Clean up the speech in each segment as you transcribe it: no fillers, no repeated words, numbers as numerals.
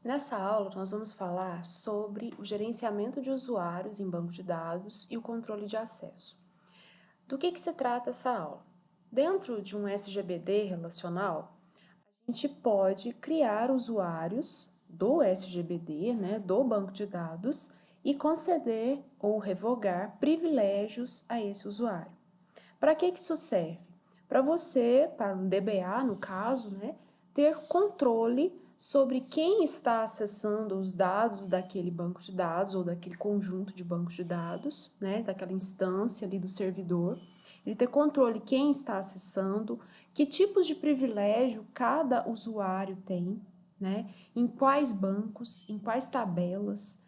Nessa aula, nós vamos falar sobre o gerenciamento de usuários em banco de dados e o controle de acesso. Do que se trata essa aula? Dentro de um SGBD relacional, a gente pode criar usuários do SGBD, do banco de dados, e conceder ou revogar privilégios a esse usuário. Para que isso serve? Para você, para um DBA no caso, ter controle sobre quem está acessando os dados daquele banco de dados ou daquele conjunto de bancos de dados, daquela instância ali do servidor. Ele ter controle quem está acessando, que tipos de privilégio cada usuário tem, em quais bancos, em quais tabelas,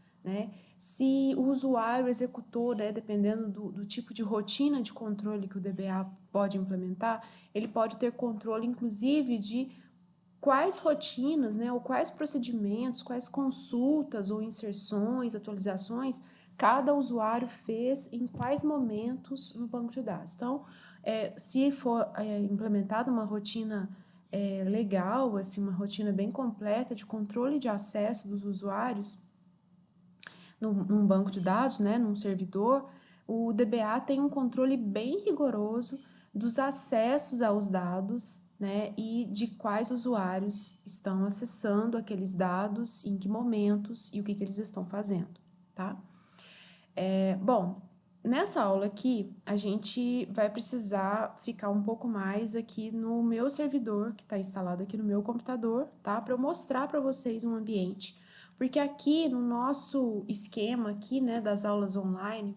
se o usuário executou, dependendo do tipo de rotina de controle que o DBA pode implementar, ele pode ter controle, inclusive, de quais rotinas, ou quais procedimentos, quais consultas ou inserções, atualizações, cada usuário fez em quais momentos no banco de dados. Então, se for implementada uma rotina legal, assim, uma rotina bem completa de controle de acesso dos usuários, num banco de dados, num servidor, o DBA tem um controle bem rigoroso dos acessos aos dados, e de quais usuários estão acessando aqueles dados, em que momentos e o que eles estão fazendo, tá? Bom, nessa aula aqui, a gente vai precisar ficar um pouco mais aqui no meu servidor, que está instalado aqui no meu computador, tá? Para eu mostrar para vocês um ambiente. Porque aqui no nosso esquema aqui, das aulas online,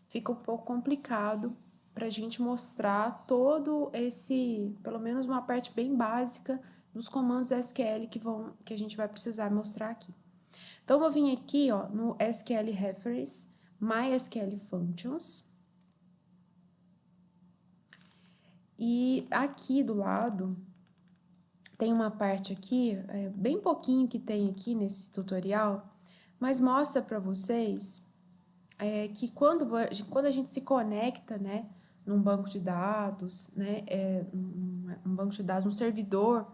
fica um pouco complicado para a gente mostrar todo esse, pelo menos uma parte bem básica dos comandos SQL que a gente vai precisar mostrar aqui. Então, eu vou vir aqui, ó, no SQL Reference, MySQL Functions. E aqui do lado, tem uma parte aqui, bem pouquinho que tem aqui nesse tutorial, mas mostra para vocês que quando a gente se conecta, num banco de dados, um banco de dados, um servidor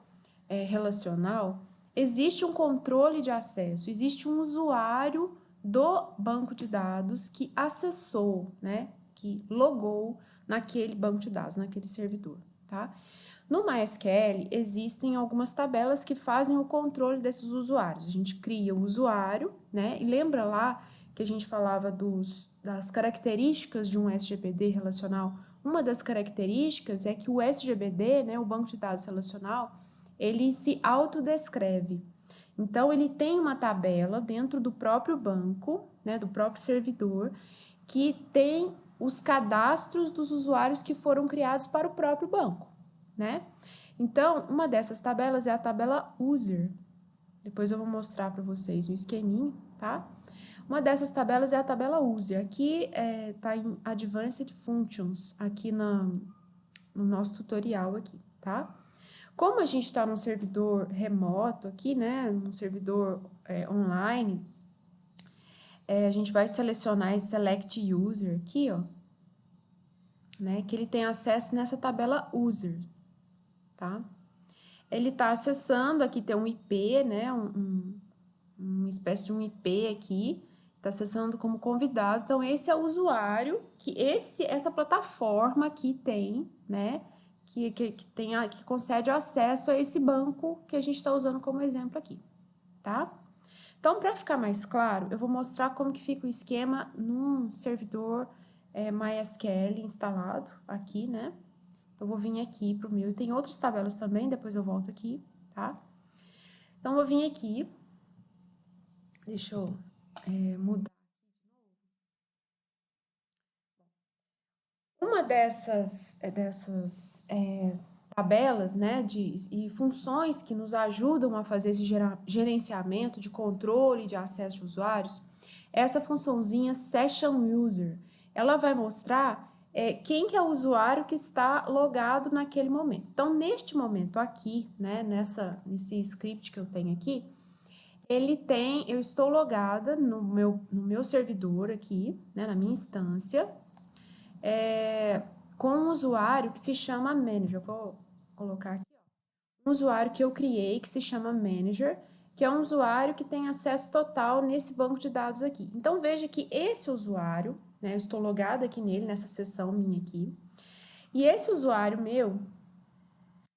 relacional, existe um controle de acesso, existe um usuário do banco de dados que acessou, que logou naquele banco de dados, naquele servidor, tá? No MySQL, existem algumas tabelas que fazem o controle desses usuários. A gente cria o usuário, e lembra lá que a gente falava das características de um SGBD relacional? Uma das características é que o SGBD, o banco de dados relacional, ele se autodescreve. Então, ele tem uma tabela dentro do próprio banco, do próprio servidor, que tem os cadastros dos usuários que foram criados para o próprio banco, Então, uma dessas tabelas é a tabela user. Depois eu vou mostrar para vocês o esqueminha, tá? Uma dessas tabelas é a tabela user. Aqui tá em Advanced Functions, aqui no nosso tutorial aqui, tá? Como a gente está num servidor remoto aqui, num servidor online, a gente vai selecionar esse Select User aqui, ó, que ele tem acesso nessa tabela User, tá? Ele está acessando, aqui tem um IP, uma espécie de um IP aqui, está acessando como convidado. Então, esse é o usuário que essa plataforma aqui tem, que concede acesso a esse banco que a gente está usando como exemplo aqui, tá? Então, para ficar mais claro, eu vou mostrar como que fica o esquema num servidor MySQL instalado aqui, Então, eu vou vir aqui para o meu. Tem outras tabelas também, depois eu volto aqui, tá? Então, eu vou vir aqui. Deixa eu mudar. Uma dessas tabelas, e funções que nos ajudam a fazer esse gerenciamento de controle de acesso de usuários, é essa funçãozinha Session User. Ela vai mostrar quem que é o usuário que está logado naquele momento. Então, neste momento aqui, nesse script que eu tenho aqui, eu estou logada no meu servidor aqui, na minha instância, com um usuário que se chama Manager. Eu vou colocar aqui, ó. Um usuário que eu criei que se chama Manager, que é um usuário que tem acesso total nesse banco de dados aqui. Então, veja que esse usuário, né, eu estou logada aqui nele, nessa seção minha aqui, e esse usuário meu,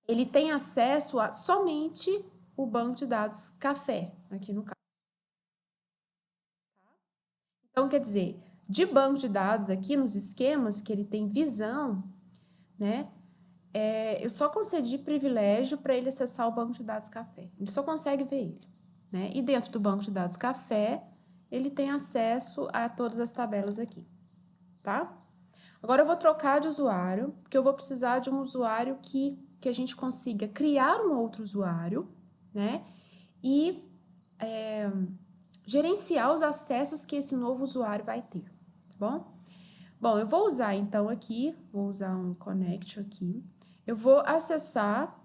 ele tem acesso a somente o banco de dados café, aqui no caso. Então, quer dizer, de banco de dados aqui nos esquemas que ele tem visão, né, eu só concedi privilégio para ele acessar o banco de dados café. Ele só consegue ver ele, né? E dentro do banco de dados café, ele tem acesso a todas as tabelas aqui, tá? Agora eu vou trocar de usuário, porque eu vou precisar de um usuário que a gente consiga criar um outro usuário, né? E gerenciar os acessos que esse novo usuário vai ter, tá bom? Bom, eu vou usar então aqui, vou usar um connect aqui. Eu vou acessar,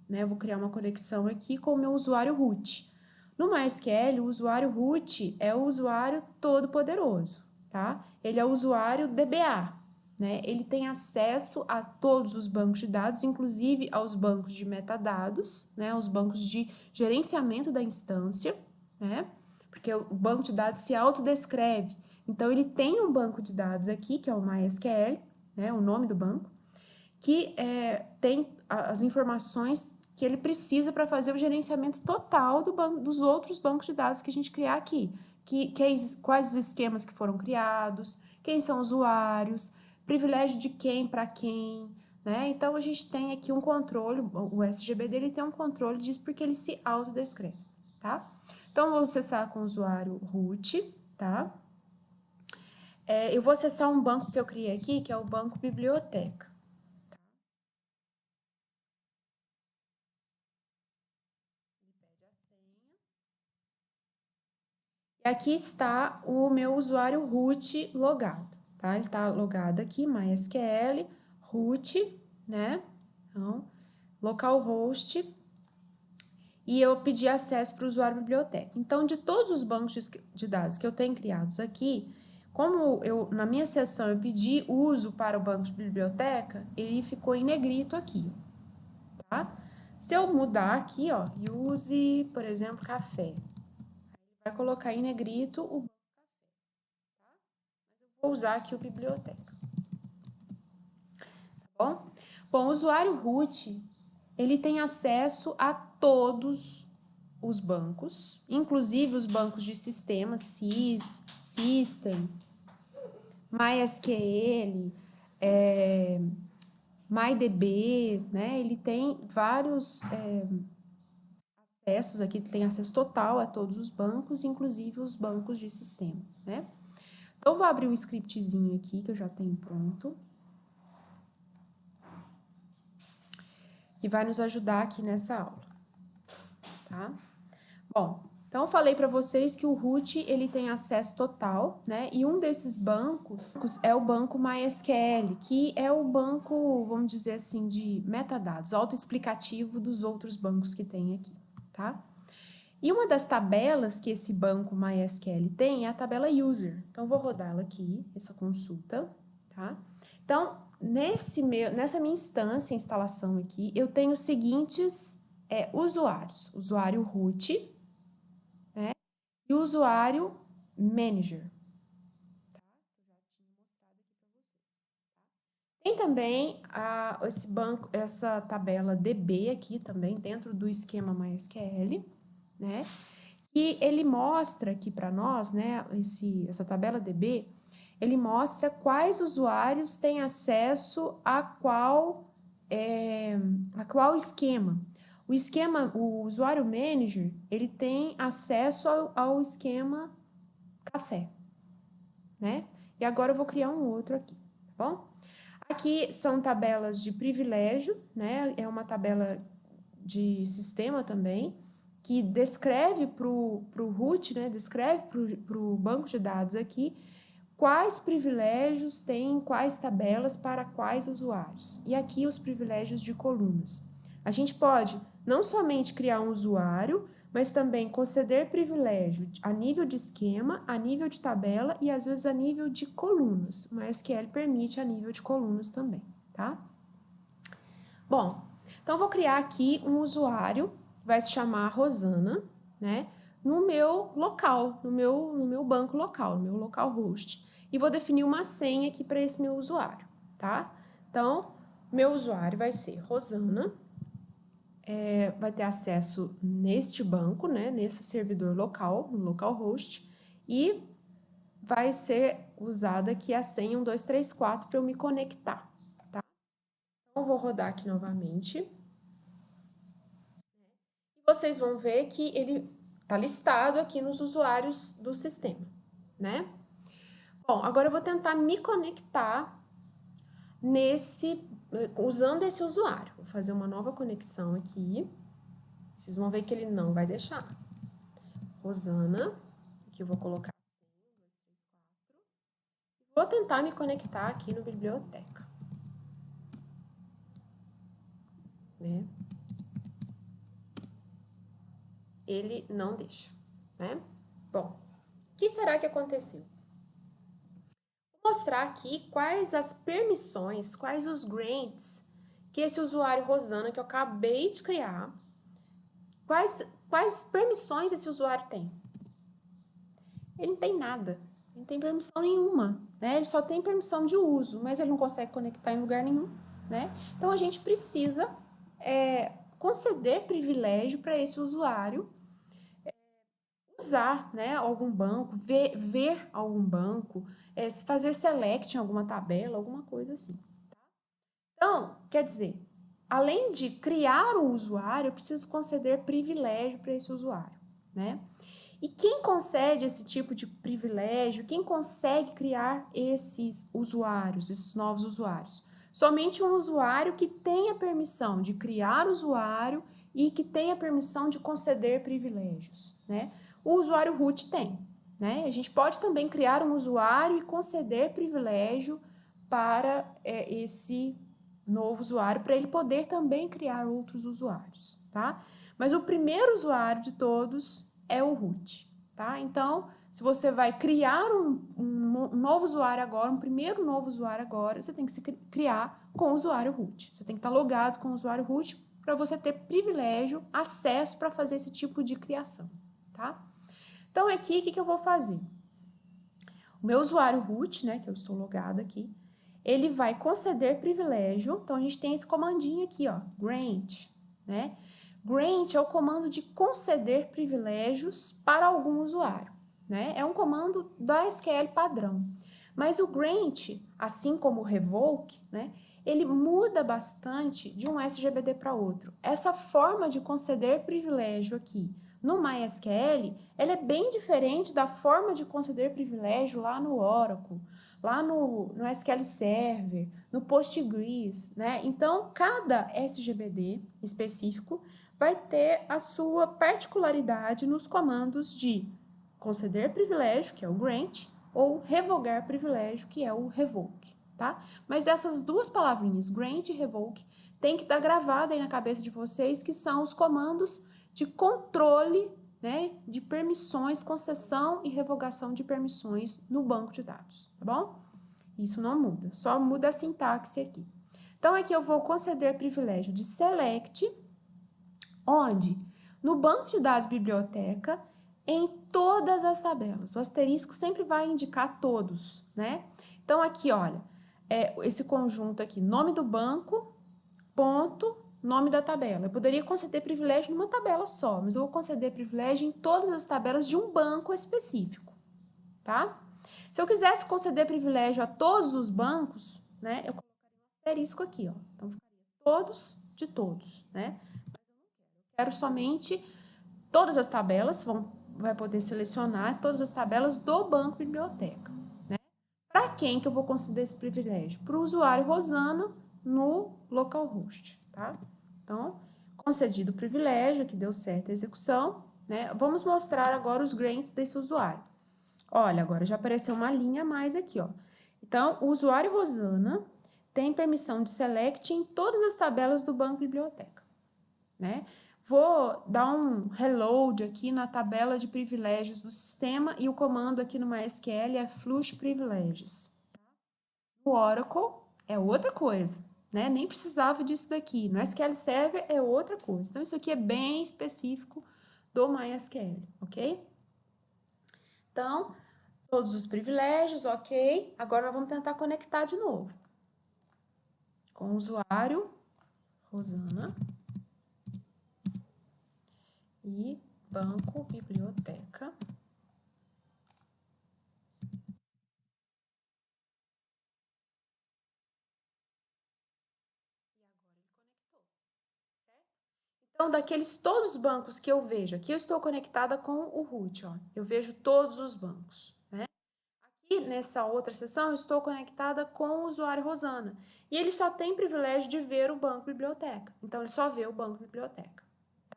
né? Eu vou criar uma conexão aqui com o meu usuário root. No MySQL, o usuário root é o usuário todo poderoso, tá? Ele é o usuário DBA, né? Ele tem acesso a todos os bancos de dados, inclusive aos bancos de metadados, né? Os bancos de gerenciamento da instância, né? Porque o banco de dados se autodescreve. Então, ele tem um banco de dados aqui, que é o MySQL, né? O nome do banco, que tem as informações que ele precisa para fazer o gerenciamento total dos outros bancos de dados que a gente criar aqui. Quais os esquemas que foram criados, quem são os usuários, privilégio de quem para quem, né? Então, a gente tem aqui um controle, o SGB dele tem um controle disso porque ele se autodescreve, tá? Então, vou acessar com o usuário root, tá? Eu vou acessar um banco que eu criei aqui, que é o banco biblioteca. E aqui está o meu usuário root logado, tá? Ele está logado aqui, MySQL, root, né? Então, localhost, e eu pedi acesso para o usuário biblioteca. Então, de todos os bancos de dados que eu tenho criados aqui, como na minha seção eu pedi uso para o banco de biblioteca, ele ficou em negrito aqui, tá? Se eu mudar aqui, ó, use, por exemplo, café, vai colocar em negrito o banco, tá? Mas eu vou usar aqui o biblioteca, tá bom? Bom, o usuário root, ele tem acesso a todos os bancos, inclusive os bancos de sistema, SIS, System, MySQL, MyDB, né? Ele tem vários acessos aqui, tem acesso total a todos os bancos, inclusive os bancos de sistema, né? Então, eu vou abrir um scriptzinho aqui, que eu já tenho pronto, que vai nos ajudar aqui nessa aula, tá? Bom, então eu falei para vocês que o root, ele tem acesso total, né? E um desses bancos é o banco MySQL, que é o banco, vamos dizer assim, de metadados, autoexplicativo dos outros bancos que tem aqui, tá? E uma das tabelas que esse banco MySQL tem é a tabela user. Então, eu vou rodar ela aqui, essa consulta, tá? Então, nessa minha instância, instalação aqui, eu tenho os seguintes usuários. Usuário root, né? E o usuário manager. Tá? Eu já tinha mostrado aqui para vocês. Tá? Tem também esse banco, essa tabela DB aqui também, dentro do esquema MySQL, né? E ele mostra aqui para nós, né, essa tabela DB, ele mostra quais usuários têm acesso a qual esquema. O usuário manager, ele tem acesso ao esquema café, né? E agora eu vou criar um outro aqui, tá bom? Aqui são tabelas de privilégio, né? É uma tabela de sistema também, que descreve para o root, né? Descreve para o banco de dados aqui quais privilégios tem quais tabelas para quais usuários. E aqui os privilégios de colunas. A gente pode não somente criar um usuário, mas também conceder privilégio a nível de esquema, a nível de tabela e às vezes a nível de colunas. O MySQL permite a nível de colunas também, tá? Bom, então vou criar aqui um usuário, vai se chamar Rosana, né, no meu local, no meu banco local, no meu localhost. E vou definir uma senha aqui para esse meu usuário, tá? Então, meu usuário vai ser Rosana, vai ter acesso neste banco, né, nesse servidor local, no localhost, e vai ser usada aqui a senha 1234 para eu me conectar, tá? Então, eu vou rodar aqui novamente. E vocês vão ver que ele está listado aqui nos usuários do sistema, né? Bom, agora eu vou tentar me conectar usando esse usuário. Vou fazer uma nova conexão aqui. Vocês vão ver que ele não vai deixar. Rosana, aqui eu vou colocar 1, 2, 3, 4. Vou tentar me conectar aqui no biblioteca, né? Ele não deixa, né? Bom, o que será que aconteceu? Vou mostrar aqui quais as permissões, quais os grants que esse usuário Rosana que eu acabei de criar, quais permissões esse usuário tem. Ele não tem nada, ele não tem permissão nenhuma, né? Ele só tem permissão de uso, mas ele não consegue conectar em lugar nenhum, né? Então, a gente precisa conceder privilégio para esse usuário usar, né, algum banco, ver algum banco, fazer select em alguma tabela, alguma coisa assim. Tá? Então, quer dizer, além de criar o usuário, eu preciso conceder privilégio para esse usuário, né? E quem concede esse tipo de privilégio, quem consegue criar esses usuários, esses novos usuários? Somente um usuário que tenha permissão de criar usuário e que tenha permissão de conceder privilégios, né? O usuário root tem, né? A gente pode também criar um usuário e conceder privilégio para esse novo usuário, para ele poder também criar outros usuários, tá? Mas o primeiro usuário de todos é o root, tá? Então, se você vai criar um novo usuário agora, um primeiro novo usuário agora, você tem que se criar com o usuário root. Você tem que estar logado com o usuário root para você ter privilégio, acesso para fazer esse tipo de criação, tá? Então, aqui, o que eu vou fazer? O meu usuário root, né, que eu estou logado aqui, ele vai conceder privilégio. Então, a gente tem esse comandinho aqui, ó, grant, né? Grant é o comando de conceder privilégios para algum usuário, né? É um comando da SQL padrão. Mas o grant, assim como o revoke, né, ele muda bastante de um SGBD para outro. Essa forma de conceder privilégio aqui no MySQL, ela é bem diferente da forma de conceder privilégio lá no Oracle, lá no SQL Server, no Postgres, né? Então, cada SGBD específico vai ter a sua particularidade nos comandos de conceder privilégio, que é o grant, ou revogar privilégio, que é o revoke, tá? Mas essas duas palavrinhas, grant e revoke, tem que estar gravada aí na cabeça de vocês, que são os comandos de controle, né, de permissões, concessão e revogação de permissões no banco de dados, tá bom? Isso não muda, só muda a sintaxe aqui. Então, aqui eu vou conceder privilégio de select, onde? No banco de dados biblioteca, em todas as tabelas. O asterisco sempre vai indicar todos, né? Então, aqui, olha, esse conjunto aqui, nome do banco, ponto, nome da tabela. Eu poderia conceder privilégio numa tabela só, mas eu vou conceder privilégio em todas as tabelas de um banco específico, tá? Se eu quisesse conceder privilégio a todos os bancos, né, eu colocaria um asterisco aqui, ó. Então, ficaria todos de todos, né? Quero somente todas as tabelas, vai poder selecionar todas as tabelas do banco biblioteca, né? Para quem que eu vou conceder esse privilégio? Para o usuário Rosana no localhost, tá? Então, concedido o privilégio, que deu certo a execução, né? Vamos mostrar agora os grants desse usuário. Olha, agora já apareceu uma linha a mais aqui, ó. Então, o usuário Rosana tem permissão de select em todas as tabelas do banco biblioteca, né? Vou dar um reload aqui na tabela de privilégios do sistema e o comando aqui no MySQL é flush privileges. No Oracle é outra coisa, né? Nem precisava disso daqui. No SQL Server é outra coisa. Então, isso aqui é bem específico do MySQL, ok? Então, todos os privilégios, ok. Agora nós vamos tentar conectar de novo. Com o usuário, Rosana, e banco, biblioteca. Então, daqueles todos os bancos que eu vejo, aqui eu estou conectada com o root, ó. Eu vejo todos os bancos, né? Aqui nessa outra seção, eu estou conectada com o usuário Rosana. E ele só tem privilégio de ver o banco biblioteca. Então, ele só vê o banco biblioteca. Tá?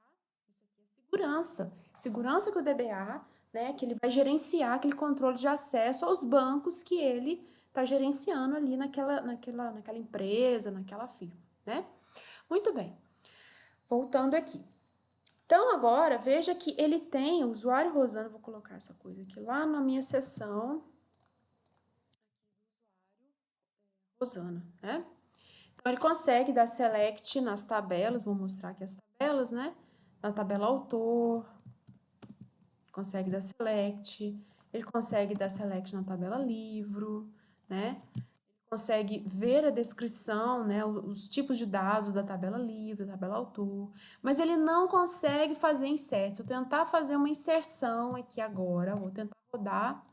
Isso aqui é segurança. Segurança que o DBA, né, que ele vai gerenciar aquele controle de acesso aos bancos que ele está gerenciando ali naquela empresa, naquela firma, né? Muito bem. Voltando aqui. Então, agora, veja que ele tem, o usuário Rosana, vou colocar essa coisa aqui lá na minha seção, Rosana, né? Então, ele consegue dar select nas tabelas, vou mostrar aqui as tabelas, né? Na tabela autor, consegue dar select, ele consegue dar select na tabela livro, né? Consegue ver a descrição, né, os tipos de dados da tabela livre, da tabela autor, mas ele não consegue fazer insert. Se eu tentar fazer uma inserção aqui agora, vou tentar rodar,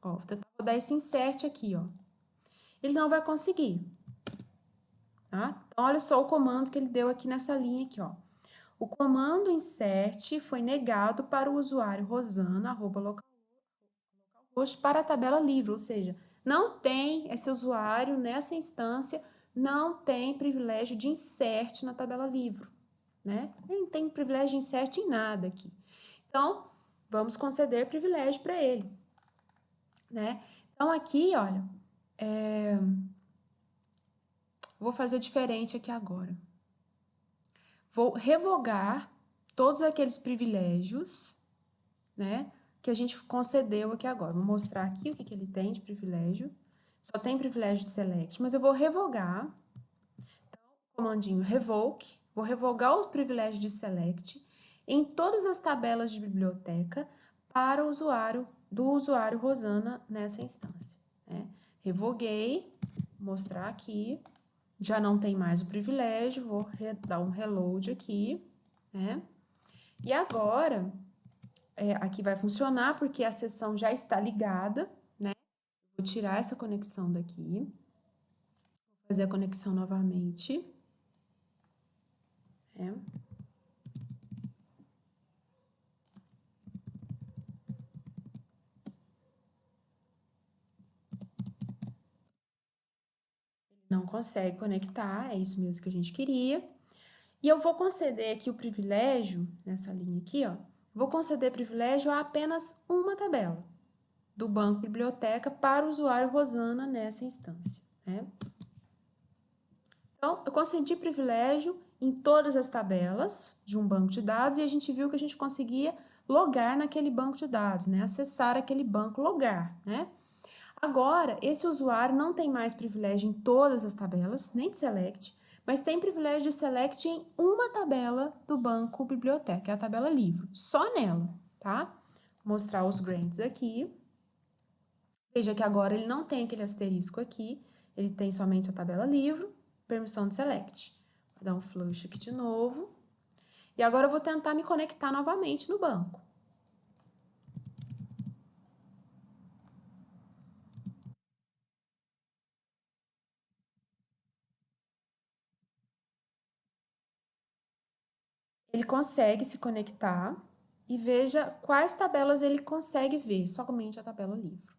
ó, vou tentar rodar esse insert aqui, ó. Ele não vai conseguir, tá? Então, olha só o comando que ele deu aqui nessa linha aqui, ó. O comando insert foi negado para o usuário Rosana, localhost, para a tabela livre, ou seja, não tem esse usuário nessa instância, não tem privilégio de insert na tabela livre, né? Ele não tem privilégio de insert em nada aqui. Então, vamos conceder privilégio para ele, né? Então, aqui, olha, vou fazer diferente aqui agora. Vou revogar todos aqueles privilégios, né, que a gente concedeu aqui agora. Vou mostrar aqui o que ele tem de privilégio. Só tem privilégio de select, mas eu vou revogar. Então, comandinho revoke, vou revogar o privilégio de select em todas as tabelas de biblioteca para o usuário, do usuário Rosana nessa instância, né? Revoguei, mostrar aqui, já não tem mais o privilégio, vou dar um reload aqui, né? E agora, aqui vai funcionar porque a sessão já está ligada, né? Vou tirar essa conexão daqui, vou fazer a conexão novamente. Ele não consegue conectar, é isso mesmo que a gente queria. E eu vou conceder aqui o privilégio, nessa linha aqui, ó, vou conceder privilégio a apenas uma tabela do banco biblioteca para o usuário Rosana nessa instância, né? Então, eu concedi privilégio em todas as tabelas de um banco de dados e a gente viu que a gente conseguia logar naquele banco de dados, né? Acessar aquele banco, logar, né? Agora, esse usuário não tem mais privilégio em todas as tabelas, nem de select, mas tem privilégio de select em uma tabela do banco biblioteca, que é a tabela livro, só nela, tá? Vou mostrar os grants aqui. Veja que agora ele não tem aquele asterisco aqui, ele tem somente a tabela livro, permissão de select. Vou dar um flush aqui de novo. E agora eu vou tentar me conectar novamente no banco. Ele consegue se conectar e veja quais tabelas ele consegue ver, somente a tabela livro.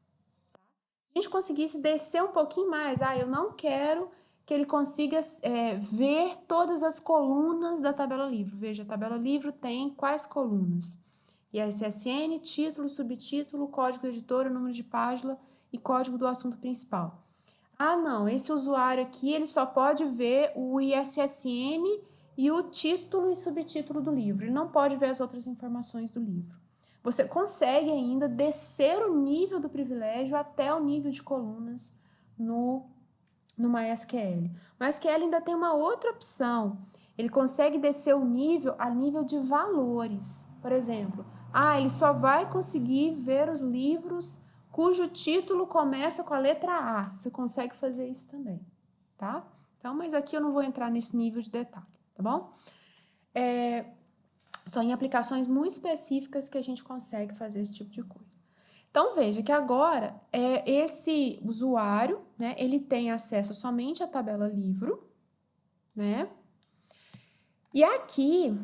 Tá? Se a gente conseguisse descer um pouquinho mais, eu não quero que ele consiga ver todas as colunas da tabela livro. Veja, a tabela livro tem quais colunas? ISSN, título, subtítulo, código do editor, número de página e código do assunto principal. Não, esse usuário aqui, ele só pode ver o ISSN e o título e subtítulo do livro. Ele não pode ver as outras informações do livro. Você consegue ainda descer o nível do privilégio até o nível de colunas no MySQL. O MySQL ainda tem uma outra opção. Ele consegue descer o nível a nível de valores, Por exemplo, ele só vai conseguir ver os livros cujo título começa com a letra A. Você consegue fazer isso também, tá? Então, mas aqui eu não vou entrar nesse nível de detalhe, tá bom? Só em aplicações muito específicas que a gente consegue fazer esse tipo de coisa. Então, veja que agora, esse usuário, né, ele tem acesso somente à tabela livro, né? E aqui,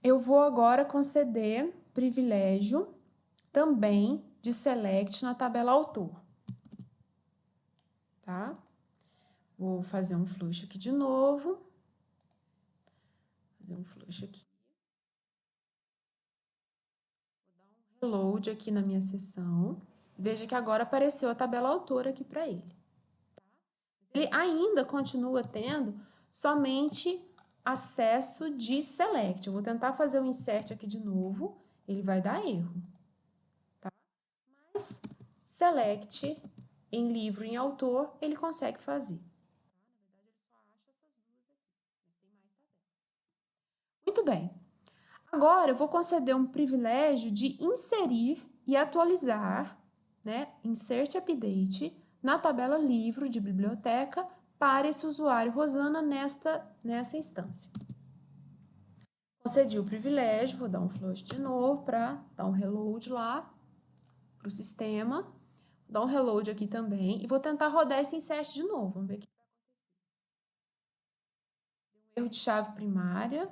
eu vou agora conceder privilégio também de select na tabela autor, tá? Vou fazer um flush aqui de novo. Fazer um flush aqui. Vou dar um reload aqui na minha sessão. Veja que agora apareceu a tabela autor aqui para ele. Ele ainda continua tendo somente acesso de select. Eu vou tentar fazer o insert aqui de novo, ele vai dar erro, tá? Mas select em livro e em autor, ele consegue fazer. Na verdade, ele só acha essas duas aqui, mas tem mais tabelas. Muito bem. Agora, eu vou conceder um privilégio de inserir e atualizar, né, insert update, na tabela livro de biblioteca para esse usuário Rosana nessa instância. Concedi o privilégio, vou dar um flush de novo para dar um reload lá para o sistema. Vou dar um reload aqui também e vou tentar rodar esse insert de novo. Vamos ver o que vai acontecer. Deu um erro de chave primária. Ou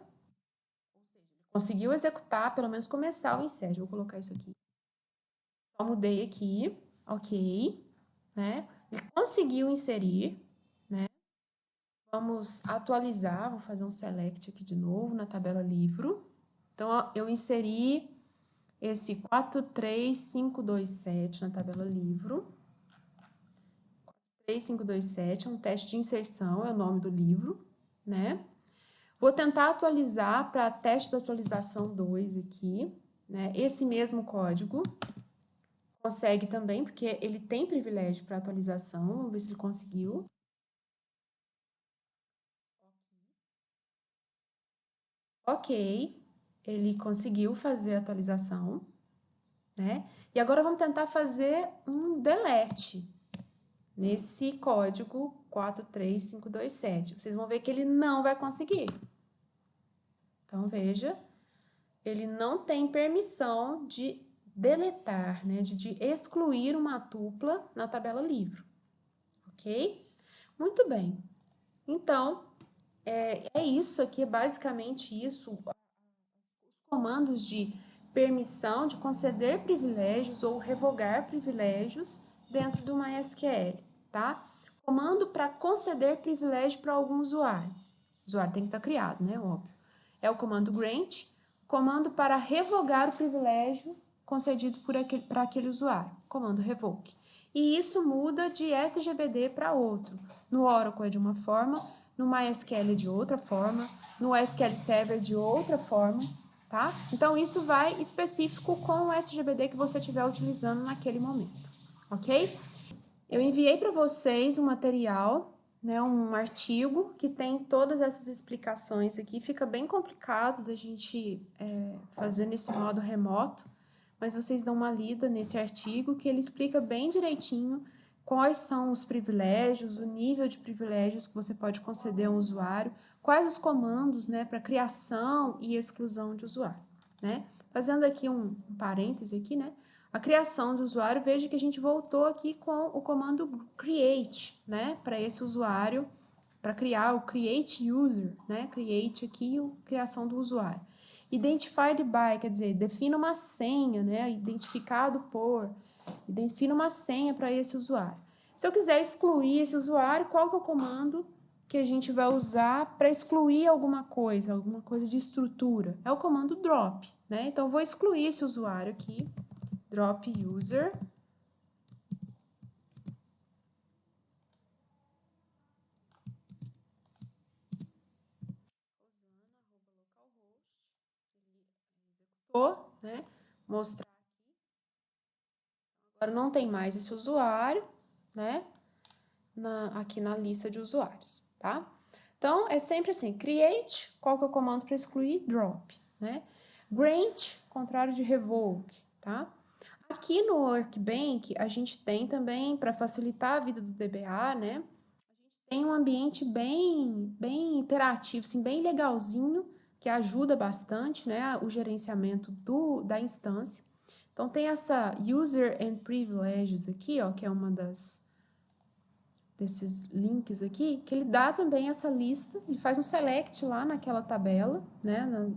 seja, ele conseguiu executar, pelo menos começar o insert. Vou colocar isso aqui. Só mudei aqui, ok, né? Ele conseguiu inserir, né? Vamos atualizar, vou fazer um select aqui de novo na tabela livro. Então, ó, eu inseri esse 43527 na tabela livro. 43527 é um teste de inserção, é o nome do livro, né? Vou tentar atualizar para teste de atualização 2 aqui, né? Esse mesmo código. Consegue também, porque ele tem privilégio para atualização. Vamos ver se ele conseguiu. Ok, ele conseguiu fazer a atualização, né? E agora vamos tentar fazer um delete nesse código 43527. Vocês vão ver que ele não vai conseguir. Então, veja, ele não tem permissão de deletar, né? De excluir uma tupla na tabela livro, ok? Muito bem. Então, é isso aqui, é basicamente isso. Os comandos de permissão, de conceder privilégios ou revogar privilégios dentro do MySQL, tá? Comando para conceder privilégio para algum usuário. O usuário tem que estar criado, né? Óbvio. É o comando grant, comando para revogar o privilégio concedido para aquele usuário, comando revoke. E isso muda de SGBD para outro. No Oracle é de uma forma, no MySQL é de outra forma, no SQL Server de outra forma, tá? Então, isso vai específico com o SGBD que você estiver utilizando naquele momento, ok? Eu enviei para vocês um material, né, um artigo que tem todas essas explicações aqui. Fica bem complicado da gente fazer nesse modo remoto, mas vocês dão uma lida nesse artigo que ele explica bem direitinho quais são os privilégios, o nível de privilégios que você pode conceder a um usuário, quais os comandos, né, para criação e exclusão de usuário, né? Fazendo aqui um parêntese aqui, né? A criação do usuário, veja que a gente voltou aqui com o comando create, né? Para esse usuário, para criar o create user, né? Create aqui a criação do usuário. Identified by, quer dizer, defina uma senha, né? Identificado por, defina uma senha para esse usuário. Se eu quiser excluir esse usuário, qual que é o comando que a gente vai usar para excluir alguma coisa de estrutura? É o comando drop, né? Então, eu vou excluir esse usuário aqui, drop user. Executou, né? Mostrar aqui. Agora não tem mais esse usuário, né? Aqui na lista de usuários, tá? Então, é sempre assim, create, qual que é o comando para excluir? Drop, né? Grant, contrário de revoke, tá? Aqui no Workbench, a gente tem também, para facilitar a vida do DBA, né? Tem um ambiente bem interativo, assim, bem legalzinho, que ajuda bastante, né, o gerenciamento da instância. Então, tem essa User and Privileges aqui, ó, que é uma desses links aqui, que ele dá também essa lista, ele faz um select lá naquela tabela, né, na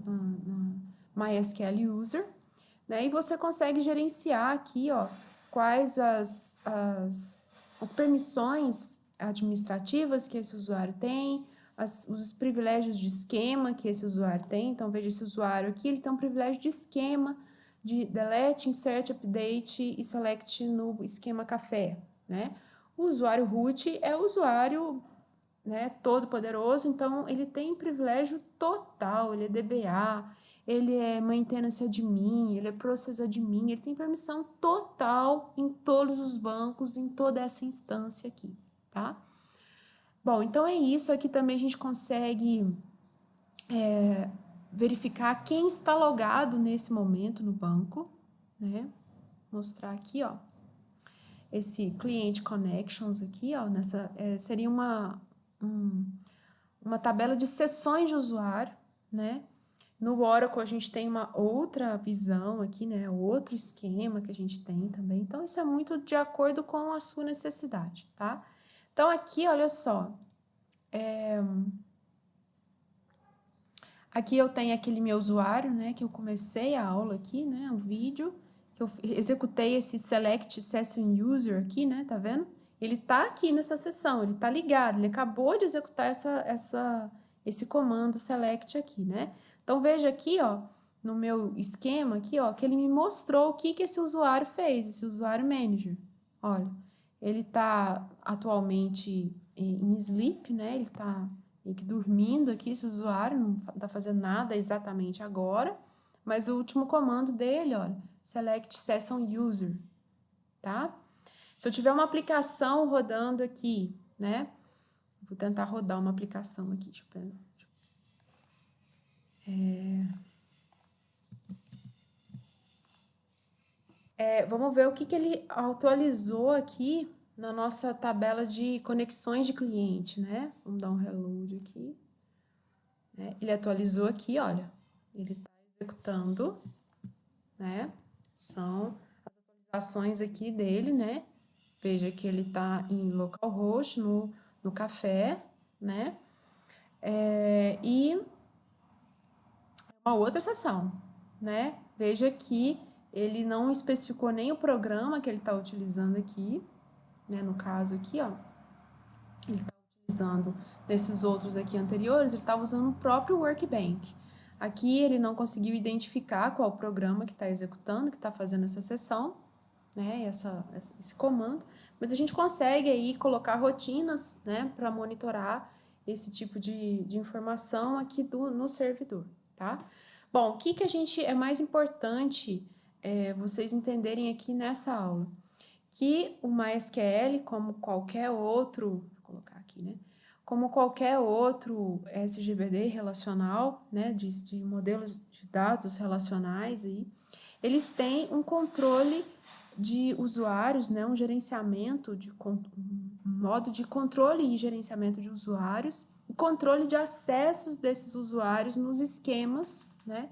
MySQL User, né, e você consegue gerenciar aqui, ó, quais as permissões administrativas que esse usuário tem, os privilégios de esquema que esse usuário tem. Então, veja, esse usuário aqui, ele tem um privilégio de esquema, de delete, insert, update e select no esquema café, né? O usuário root é o usuário, né, todo poderoso, então ele tem privilégio total, ele é DBA, ele é maintenance admin, ele é process admin, ele tem permissão total em todos os bancos, em toda essa instância aqui, tá? Bom, então é isso, aqui também a gente consegue verificar quem está logado nesse momento no banco, né? Mostrar aqui, ó, esse Client Connections aqui, ó, seria uma tabela de sessões de usuário, né? No Oracle a gente tem uma outra visão aqui, né? Outro esquema que a gente tem também. Então, isso é muito de acordo com a sua necessidade, tá? Então, aqui, olha só. Aqui eu tenho aquele meu usuário, né? Que eu comecei a aula aqui, né? O vídeo. Que eu executei esse Select Session User aqui, né? Tá vendo? Ele tá aqui nessa sessão, ele tá ligado. Ele acabou de executar esse comando Select aqui, né? Então, veja aqui, ó, no meu esquema aqui, ó, que ele me mostrou o que esse usuário fez, esse usuário manager. Olha, ele tá atualmente em sleep, né? Ele tá meio que dormindo aqui, esse usuário não tá fazendo nada exatamente agora, mas o último comando dele, olha, Select Session User, tá? Se eu tiver uma aplicação rodando aqui, né? Vou tentar rodar uma aplicação aqui, deixa eu pegar. Vamos ver o que ele atualizou aqui na nossa tabela de conexões de cliente, né? Vamos dar um reload aqui. Ele atualizou aqui, olha. Ele está executando, né? São as atualizações aqui dele, né? Veja que ele está em localhost, no café, né? E uma outra seção, né? Veja que ele não especificou nem o programa que ele está utilizando aqui, né? No caso aqui, ó, ele está utilizando desses outros aqui anteriores, ele estava usando o próprio Workbench. Aqui ele não conseguiu identificar qual o programa que está executando, que está fazendo essa sessão, né? Esse comando, mas a gente consegue aí colocar rotinas, né? Para monitorar esse tipo de informação aqui no servidor, tá? Bom, o que a gente é mais importante vocês entenderem aqui nessa aula? Que o MySQL, como qualquer outro, vou colocar aqui, né? Como qualquer outro SGBD relacional, né? De modelos de dados relacionais aí, eles têm um controle de usuários, né? Um gerenciamento, um modo de controle e gerenciamento de usuários, e controle de acessos desses usuários nos esquemas, né?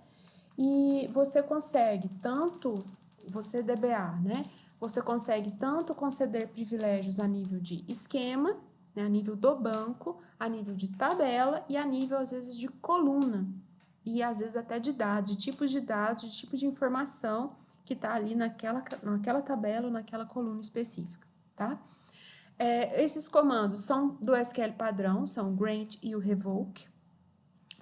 E você consegue tanto, você DBA, né? Você consegue tanto conceder privilégios a nível de esquema, né? A nível do banco, a nível de tabela e a nível, às vezes, de coluna. E, às vezes, até de dados, de tipos de dados, de tipos de informação que está ali naquela tabela ou naquela coluna específica, tá? Esses comandos são do SQL padrão, são o grant e o revoke,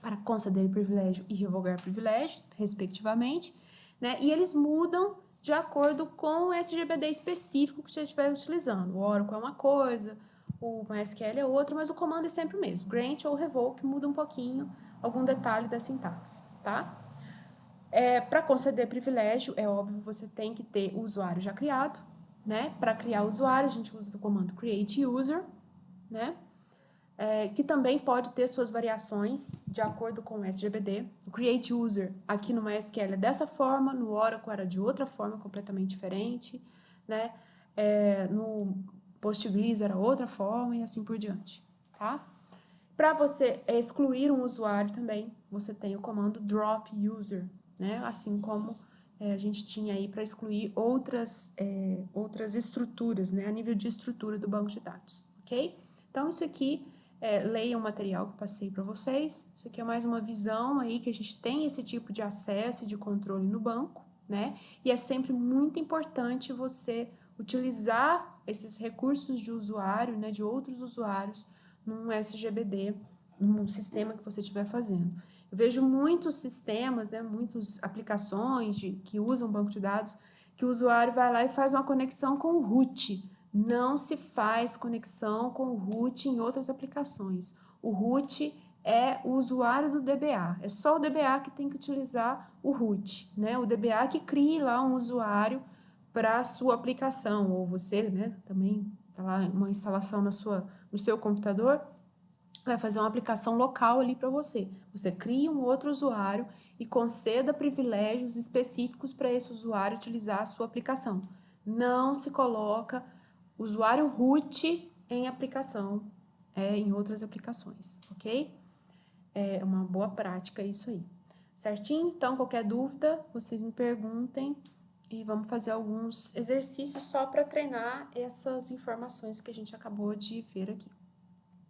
para conceder privilégio e revogar privilégios, respectivamente, né? E eles mudam de acordo com o SGBD específico que você estiver utilizando. O Oracle é uma coisa, o MySQL é outra, mas o comando é sempre o mesmo. Grant ou revoke muda um pouquinho algum detalhe da sintaxe, tá? Para conceder privilégio, é óbvio, você tem que ter o usuário já criado, né? Para criar o usuário, a gente usa o comando create user, né? que também pode ter suas variações de acordo com o SGBD. O Create User aqui no MySQL é dessa forma, no Oracle era de outra forma, completamente diferente, né? No Postgres era outra forma e assim por diante, tá? Para você excluir um usuário também, você tem o comando drop user, né? Assim como a gente tinha aí para excluir outras estruturas, né? A nível de estrutura do banco de dados, ok? Então, isso aqui, leia o material que eu passei para vocês. Isso aqui é mais uma visão aí que a gente tem esse tipo de acesso e de controle no banco, né? E é sempre muito importante você utilizar esses recursos de usuário, né? De outros usuários, num SGBD, num sistema que você estiver fazendo. Eu vejo muitos sistemas, né, muitas aplicações que usam banco de dados, que o usuário vai lá e faz uma conexão com o root. Não se faz conexão com o root em outras aplicações. O root é o usuário do DBA. É só o DBA que tem que utilizar o root, né? O DBA que crie lá um usuário para a sua aplicação, ou você, né, também tá lá uma instalação no seu computador, vai fazer uma aplicação local ali para você. Você cria um outro usuário e conceda privilégios específicos para esse usuário utilizar a sua aplicação. Não se coloca usuário root em aplicação, em outras aplicações, ok? É uma boa prática isso aí. Certinho? Então, qualquer dúvida, vocês me perguntem e vamos fazer alguns exercícios só para treinar essas informações que a gente acabou de ver aqui.